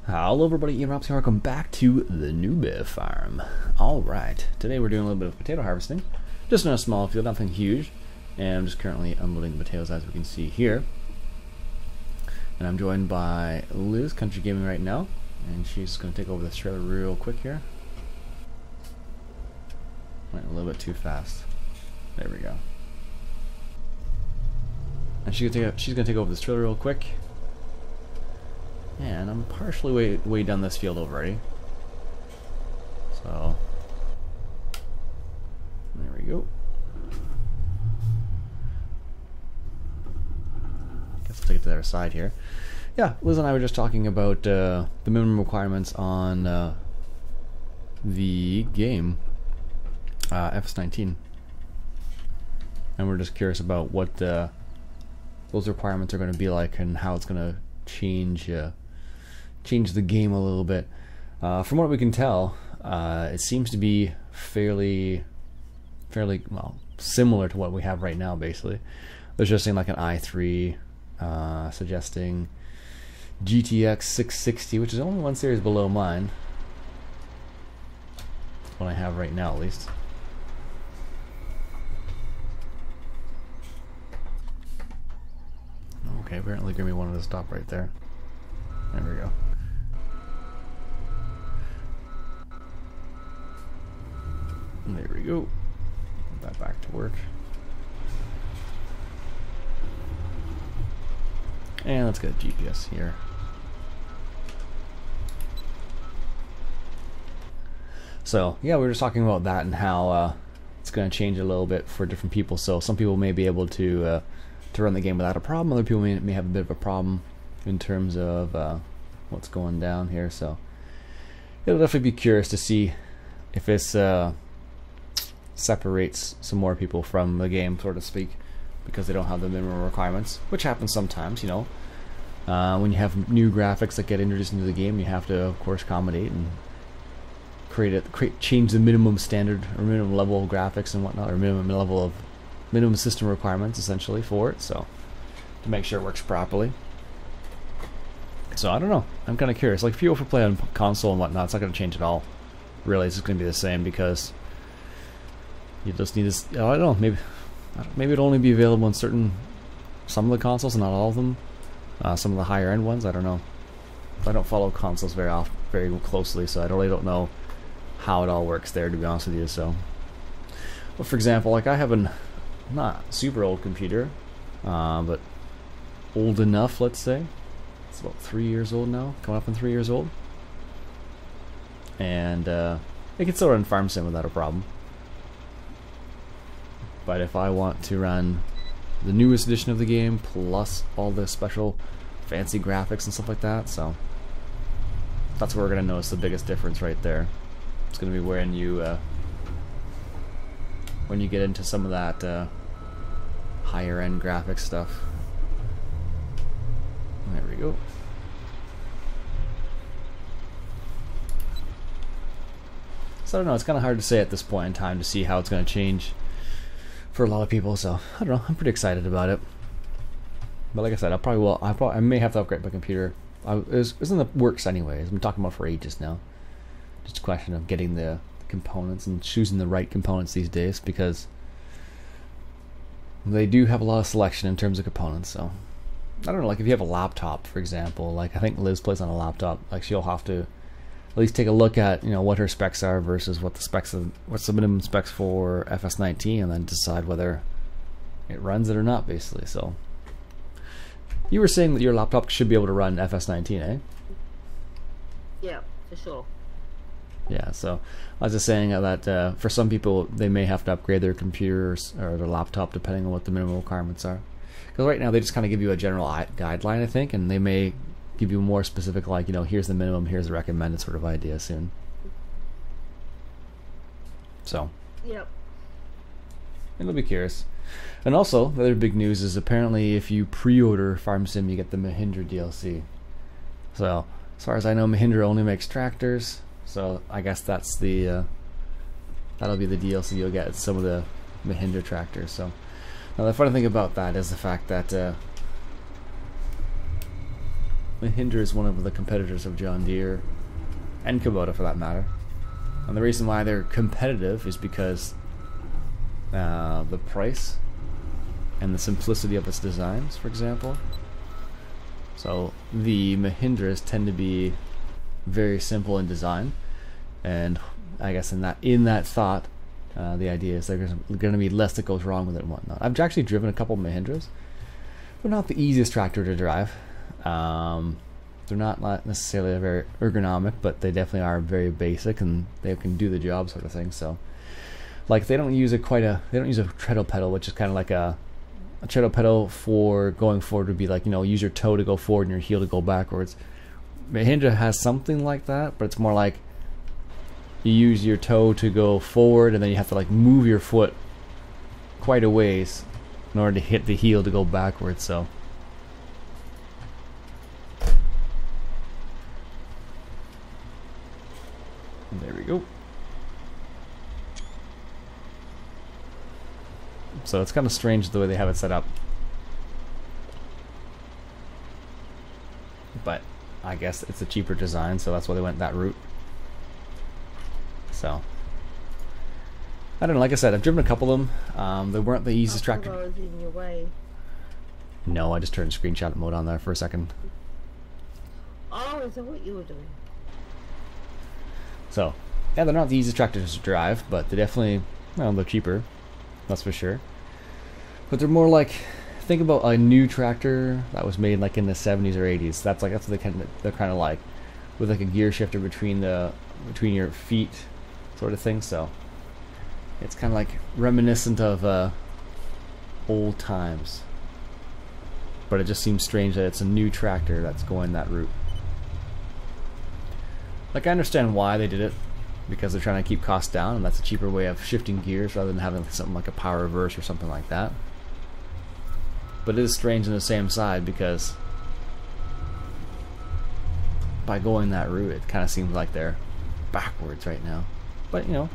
Hello everybody, Ian Robson. Welcome back to the Newbie Farm. Alright, today we're doing a little bit of potato harvesting. Just in a small field, nothing huge. And I'm just currently unloading the potatoes as we can see here. And I'm joined by Liz, Country Gaming right now. And she's going to take over this trailer real quick here. Went a little bit too fast. There we go. And she's going to take over this trailer real quick. And I'm partially way down this field already. So there we go. Guess I'll take it to the other side here. Yeah, Liz and I were just talking about the minimum requirements on the game FS19, and we're just curious about what those requirements are going to be like and how it's going to change the game a little bit. From what we can tell, it seems to be fairly well similar to what we have right now. Basically, there's just saying like an i3, suggesting GTX 660, which is only one series below mine. That's what I have right now, at least. Okay, apparently Grimmy wanted to stop right there. There we go. There we go. Put that back to work. And let's get a GPS here. So yeah, we were just talking about that and how it's going to change a little bit for different people. So some people may be able to run the game without a problem. Other people may have a bit of a problem in terms of what's going down here. So it'll definitely be curious to see if this separates some more people from the game, so to speak, because they don't have the minimum requirements, which happens sometimes, you know. When you have new graphics that get introduced into the game, you have to, of course, accommodate and change the minimum standard or minimum level of graphics and whatnot, or minimum system requirements essentially for it, so to make sure it works properly. So I don't know. I'm kind of curious. Like, if you play on console and whatnot, it's not going to change at all. Really, it's just going to be the same because you just need this. I don't know. Maybe it'll only be available in some of the consoles, not all of them. Some of the higher end ones. I don't know. I don't follow consoles very closely, so I really don't know how it all works there, to be honest with you. So, but for example, like I have a not super old computer, but old enough, let's say. It's about 3 years old now, coming up on 3 years old, and it can still run Farm Sim without a problem. But if I want to run the newest edition of the game plus all the special fancy graphics and stuff like that, so that's where we're gonna notice the biggest difference right there. It's gonna be when you get into some of that higher end graphics stuff. There we go. So I don't know, it's kind of hard to say at this point in time to see how it's going to change for a lot of people, so I don't know, I'm pretty excited about it. But like I said, I may have to upgrade my computer. It's in the works anyways. I've been talking about it for ages now. Just a question of getting the components and choosing the right components these days, because they do have a lot of selection in terms of components. So I don't know, like if you have a laptop, for example, like I think Liz plays on a laptop, like she'll have to at least take a look at, you know, what her specs are versus what's the minimum specs for FS19, and then decide whether it runs it or not, basically. So you were saying that your laptop should be able to run FS19, eh? Yeah, for sure. Yeah, so I was just saying that for some people they may have to upgrade their computers or their laptop depending on what the minimum requirements are. Because right now they just kind of give you a general guideline, I think, and they may give you more specific, like, you know, here's the minimum, here's the recommended sort of idea soon. So yep, it'll be curious. And also, the other big news is apparently if you pre-order Farm Sim, you get the Mahindra DLC. So as far as I know, Mahindra only makes tractors, so I guess that's the that'll be the DLC you'll get. It's some of the Mahindra tractors. So now the funny thing about that is the fact that Mahindra is one of the competitors of John Deere, and Kubota for that matter. And the reason why they're competitive is because the price and the simplicity of its designs, for example. So the Mahindras tend to be very simple in design, and I guess in that thought, the idea is there's going to be less that goes wrong with it and whatnot. I've actually driven a couple of Mahindras. They're not the easiest tractor to drive. They're not necessarily very ergonomic, but they definitely are very basic and they can do the job, sort of thing. So, like, they don't use a treadle pedal, which is kind of like a treadle pedal for going forward would be like, you know, use your toe to go forward and your heel to go backwards. Mahindra has something like that, but it's more like you use your toe to go forward and then you have to like move your foot quite a ways in order to hit the heel to go backwards. So there we go. So it's kind of strange the way they have it set up, but I guess it's a cheaper design, so that's why they went that route. So I don't know, like I said, I've driven a couple of them. They weren't the easiest tractor. I was in your way. No, I just turned screenshot mode on there for a second. Oh, is that what you were doing? So yeah, they're not the easiest tractors to drive, but they definitely, well, they're cheaper, that's for sure. But they're more like, think about a new tractor that was made like in the 70s or 80s. That's what they're kind of like, with like a gear shifter between your feet, sort of thing. So it's kind of like reminiscent of old times. But it just seems strange that it's a new tractor that's going that route. Like, I understand why they did it, because they're trying to keep costs down, and that's a cheaper way of shifting gears rather than having something like a power reverse or something like that. But it is strange on the same side, because by going that route, it kind of seems like they're backwards right now. But, you know,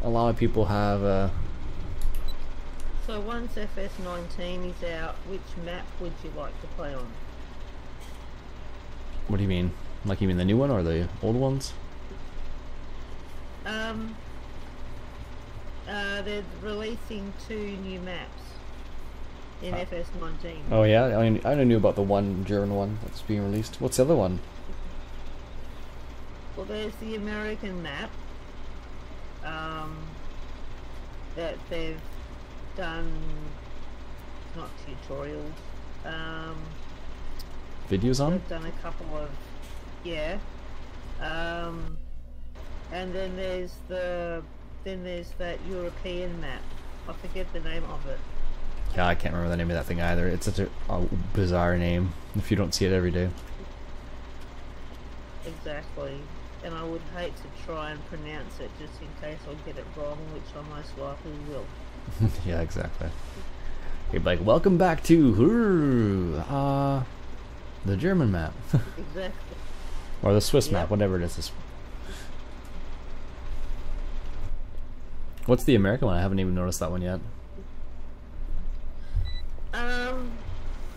a lot of people have So once FS19 is out, which map would you like to play on? What do you mean? Like, you mean the new one or the old ones? They're releasing 2 new maps in FS19. Oh yeah, I mean, I only knew about the one German one that's being released. What's the other one? Well, there's the American map that they've done, not tutorials, Videos on? they've done a couple of, yeah, and then there's that European map. I forget the name of it. Yeah, I can't remember the name of that thing either. It's such a bizarre name if you don't see it every day. Exactly. And I would hate to try and pronounce it just in case I get it wrong, which I most likely will. Yeah, exactly. You'd be like, welcome back to the German map. Exactly. Or the Swiss map, whatever it is. What's the American one? I haven't even noticed that one yet.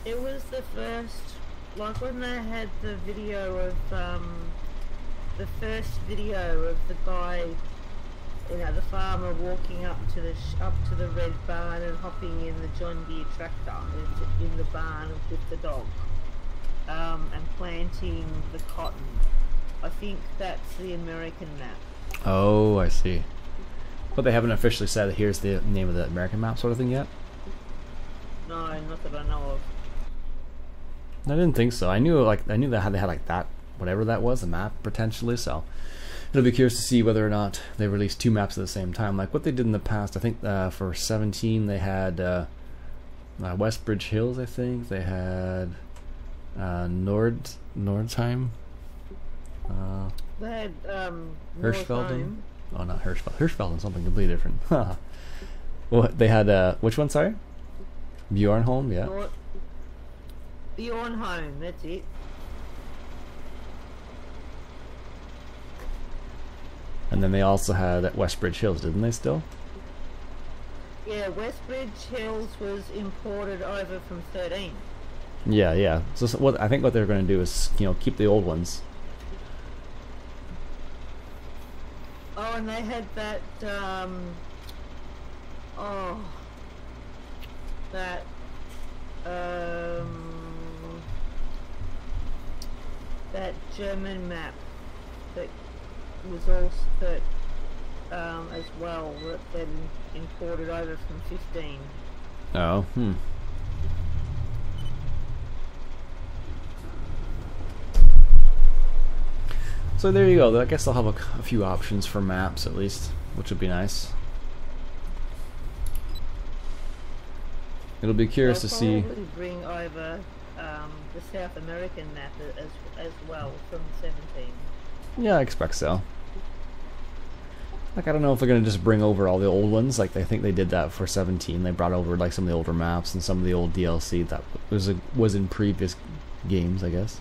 It was the first, like when they had the video of, the first video of the guy, you know, the farmer walking up to the red barn and hopping in the John Deere tractor in the barn with the dog, and planting the cotton. I think that's the American map. Oh, I see. But they haven't officially said here's the name of the American map sort of thing yet? No, not that I know of. I didn't think so. I knew that they had like that, whatever that was, a map potentially. So it'll be curious to see whether or not they release 2 maps at the same time, like what they did in the past. I think for 17 they had Westbridge Hills. I think they had Nordheim. They had Hirschfelden. Oh, not Hirschfelden. Hirschfelden, something completely different. What they had? Which one? Sorry, Bjornholm. Yeah. Bjornholm. That's it. And then they also had Westbridge Hills, didn't they? Still. Yeah, Westbridge Hills was imported over from 13. Yeah, yeah. So what I think what they're going to do is, you know, keep the old ones. Oh, and they had that, oh, that, that German map that was also, that, as well, that then imported over from 15. Oh, So there you go. I guess they'll have a few options for maps at least, which would be nice. It'll be curious to see. They'll probably bring over the South American map as well from 17. Yeah, I expect so. Like, I don't know if they're gonna just bring over all the old ones. Like, I think they did that for 17. They brought over like some of the older maps and some of the old DLC that was in previous games, I guess.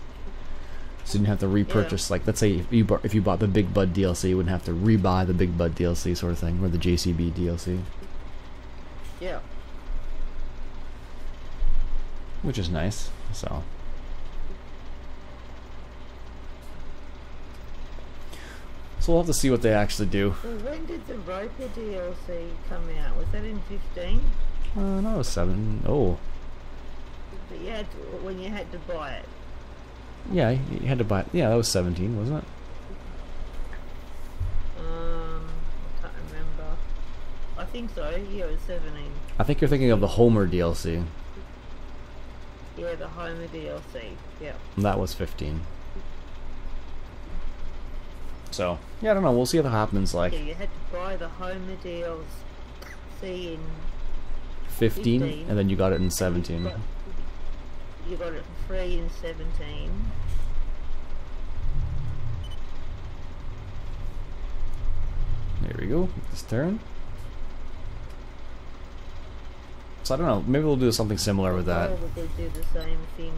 So you didn't have to repurchase. Like, let's say if you bought the Big Bud DLC, you wouldn't have to rebuy the Big Bud DLC sort of thing, or the JCB DLC. Yeah. Which is nice. So we'll have to see what they actually do. Well, when did the Roper DLC come out? Was that in 15? No, it was 7. Oh. But you had to, when you had to buy it. Yeah, you had to buy it. Yeah, that was 17, wasn't it? I can't remember. I think so. Yeah, it was 17. I think you're thinking of the Homer DLC. Yeah, the Homer DLC. Yeah. That was 15. So, yeah, I don't know. We'll see what happens. Like, yeah, you had to buy the Homer DLC in 15, and then you got it in 17. You got it for free in 17. There we go. This turn. So I don't know. Maybe we'll do something similar with that. Probably do the same thing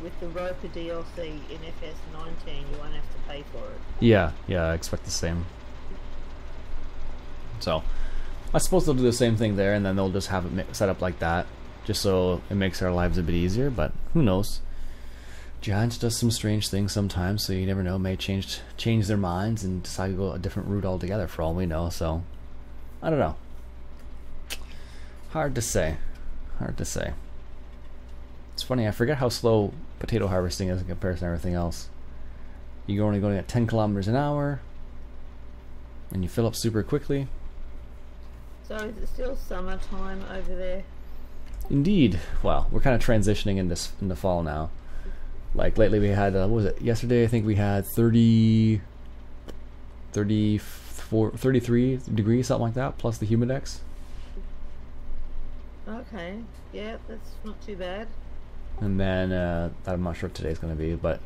with the Roper DLC in FS19. You won't have to pay for it. Yeah, I expect the same. So, I suppose they'll do the same thing there, and then they'll just have it set up like that, just so it makes our lives a bit easier. But who knows? Giants does some strange things sometimes, so you never know. May change their minds and decide to go a different route altogether, for all we know. So, I don't know. Hard to say. Hard to say. It's funny, I forget how slow potato harvesting is in comparison to everything else. You're only going at 10 kilometers an hour, and you fill up super quickly. So is it still summertime over there? Indeed. Well, we're kind of transitioning into fall now. Like lately we had, what was it? Yesterday I think we had 30, 34, 33 degrees, something like that, plus the humidex. Okay, yeah, that's not too bad. And then, I'm not sure what today's going to be, but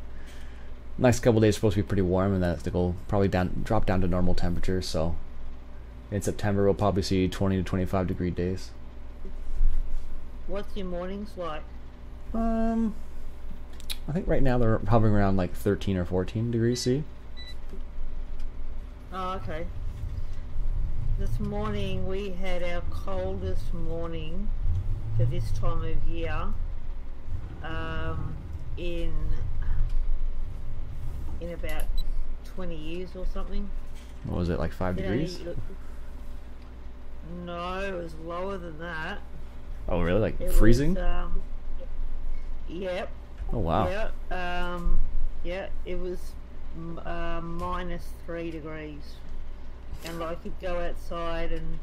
next couple days are supposed to be pretty warm, and then it's going to probably drop down to normal temperatures. So in September we'll probably see 20 to 25 degree days. What's your mornings like? I think right now they're hovering around like 13 or 14 degrees C. Oh, okay. This morning we had our coldest morning for this time of year in about 20 years or something. What was it, like 5 degrees? No, it was lower than that. Oh really? Like It freezing? was, yep. Oh wow. Yeah. Yeah. It was -3 degrees, and like you'd go outside, and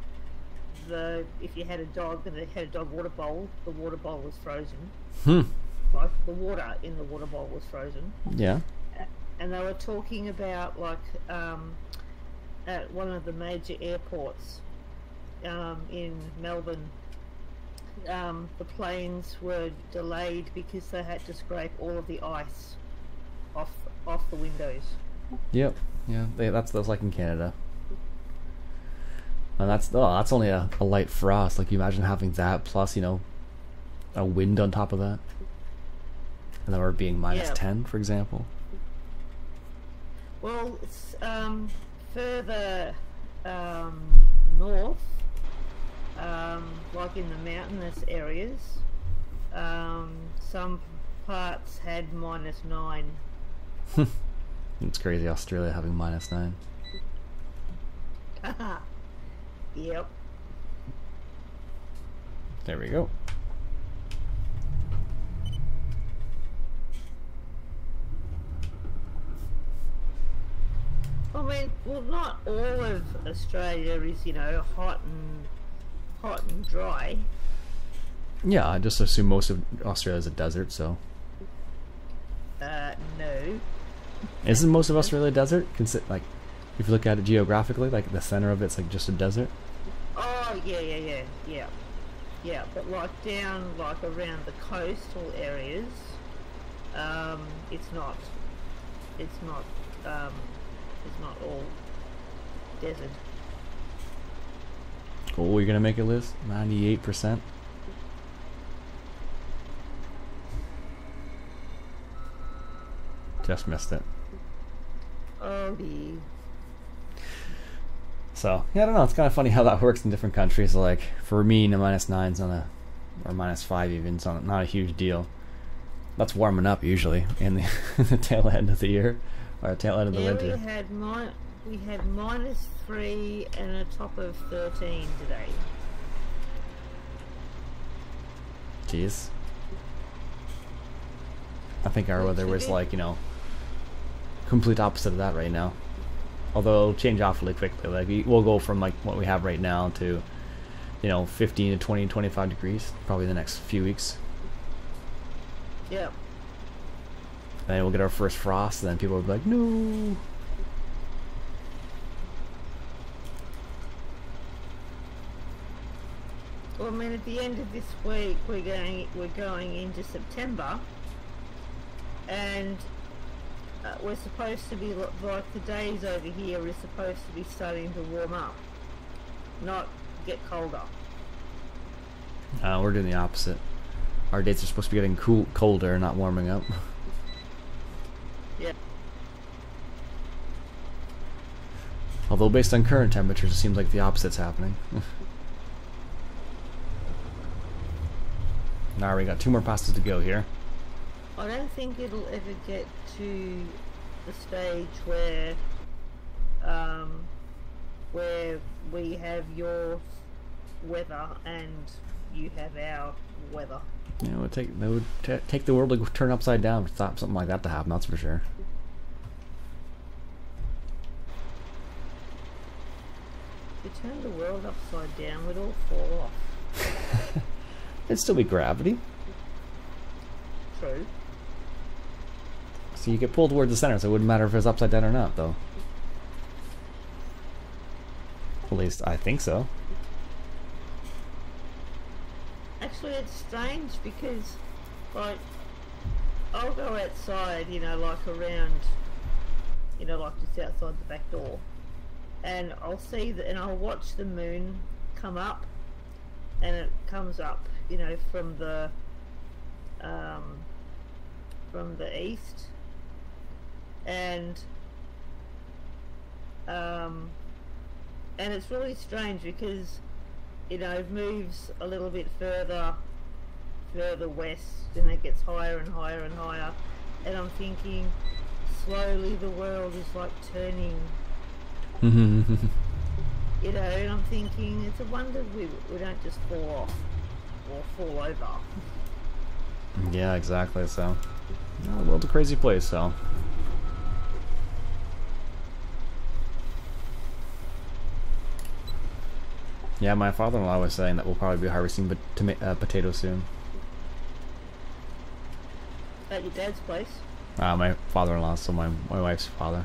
if you had a dog and they had a dog water bowl, the water bowl was frozen. Like the water in the water bowl was frozen. Yeah. And they were talking about like at one of the major airports in Melbourne. The planes were delayed because they had to scrape all of the ice off the windows. Yep. Yeah. That's like in Canada. And that's only a light frost. Like, you imagine having that plus, you know, a wind on top of that, and then we're being -10, for example. Well, it's further north. Like in the mountainous areas, some parts had -9. It's crazy, Australia having -9. Yep. There we go. I mean, well, not all of Australia is, you know, hot and dry. Yeah, I just assume most of Australia is a desert, so. No. Isn't most of Australia a desert? Like, if you look at it geographically, like the center of it's like just a desert. Oh, yeah. But like down, like around the coastal areas, it's not all desert. Oh, you're gonna make it, Liz? 98%. Just missed it. Oh, dear. So, yeah, I don't know. It's kind of funny how that works in different countries. Like, for me, the -9's on or -5 even, it's not a huge deal. That's warming up usually in the tail end of the year, or tail end of the winter. We had -3 and a top of 13 today. Jeez. I think our weather was like, you know, complete opposite of that right now. Although it'll change awfully quickly. Like we'll go from like what we have right now to, you know, 15 to 20, 25 degrees probably in the next few weeks. Yep. And then we'll get our first frost, and then people will be like, no. Well, I mean, at the end of this week, we're going into September, and we're supposed to be like the days over here are supposed to be starting to warm up, not get colder. We're doing the opposite. Our days are supposed to be getting colder, not warming up. Yeah. Although based on current temperatures, it seems like the opposite's happening. Now we got 2 more passes to go here. I don't think it'll ever get to the stage where we have your weather and you have our weather. Yeah, it would take the world to turn upside down for something like that to happen, that's for sure. If you turn the world upside down, we'd all fall off. It'd still be gravity. True. So you get pulled towards the center, so it wouldn't matter if it's upside down or not, though. At least I think so. Actually, it's strange because, like, I'll go outside, you know, like around, you know, like just outside the back door, and I'll see that, and I'll watch the moon come up, and it comes up, you know, from the east, and it's really strange because, you know, it moves a little bit further west, and it gets higher and higher and higher, and I'm thinking slowly the world is like turning. You know, and I'm thinking it's a wonder we don't just fall off or fall over. Yeah, exactly. So, the world's a crazy place. So, yeah, my father-in-law was saying that we'll probably be harvesting potatoes soon. At your dad's place? My father-in-law, so my wife's father.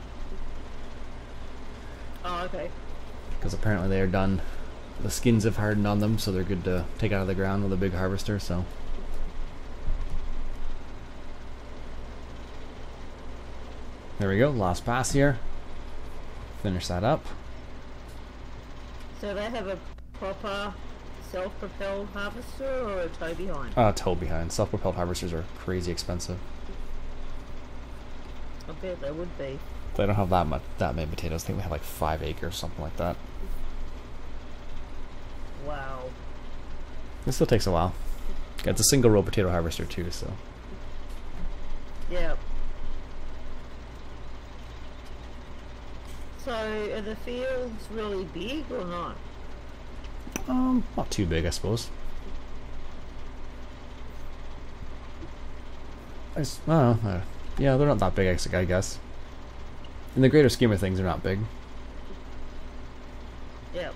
Oh, okay. Because apparently they are done. The skins have hardened on them, so they're good to take out of the ground with a big harvester. So. There we go, last pass here. Finish that up. So they have a proper self-propelled harvester or a tow behind? Tow behind. Self-propelled harvesters are crazy expensive. I bet they would be. They don't have that many potatoes. I think they have like 5 acres, something like that. Wow. It still takes a while. It's a single row potato harvester too, so. So, are the fields really big or not? Not too big, I suppose. I don't know. Yeah, they're not that big, I guess. In the greater scheme of things, they're not big. Yep.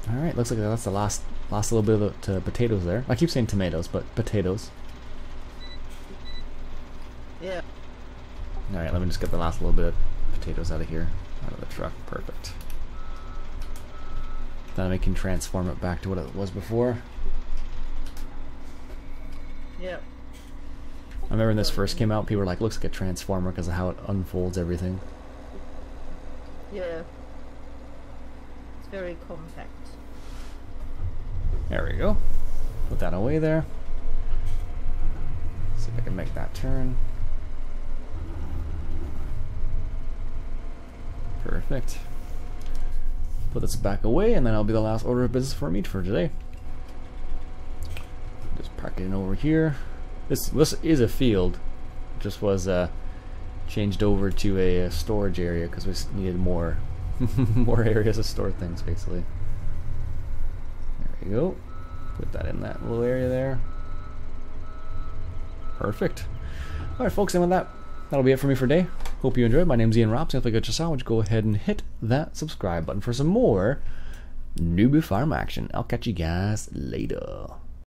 Alright, looks like that's the last little bit of the potatoes there. I keep saying tomatoes, but potatoes. Yeah. Alright, let me just get the last little bit of potatoes out of here. Out of the truck. Perfect. Then we can transform it back to what it was before. Yep. I remember when this first came out, people were like, looks like a transformer because of how it unfolds everything. Yeah. It's very compact. There we go. Put that away there. See if I can make that turn. Perfect. Put this back away, and then that'll be the last order of business for me for today. Just park it in over here. This is a field. It just was changed over to a storage area because we needed more more areas to store things, basically. There we go. Put that in that little area there. Perfect. Alright folks, and with that, that'll be it for me for today. Hope you enjoyed. My name's Iain Robson. If you got your sandwich, go ahead and hit that subscribe button for some more Newbie Farm action. I'll catch you guys later.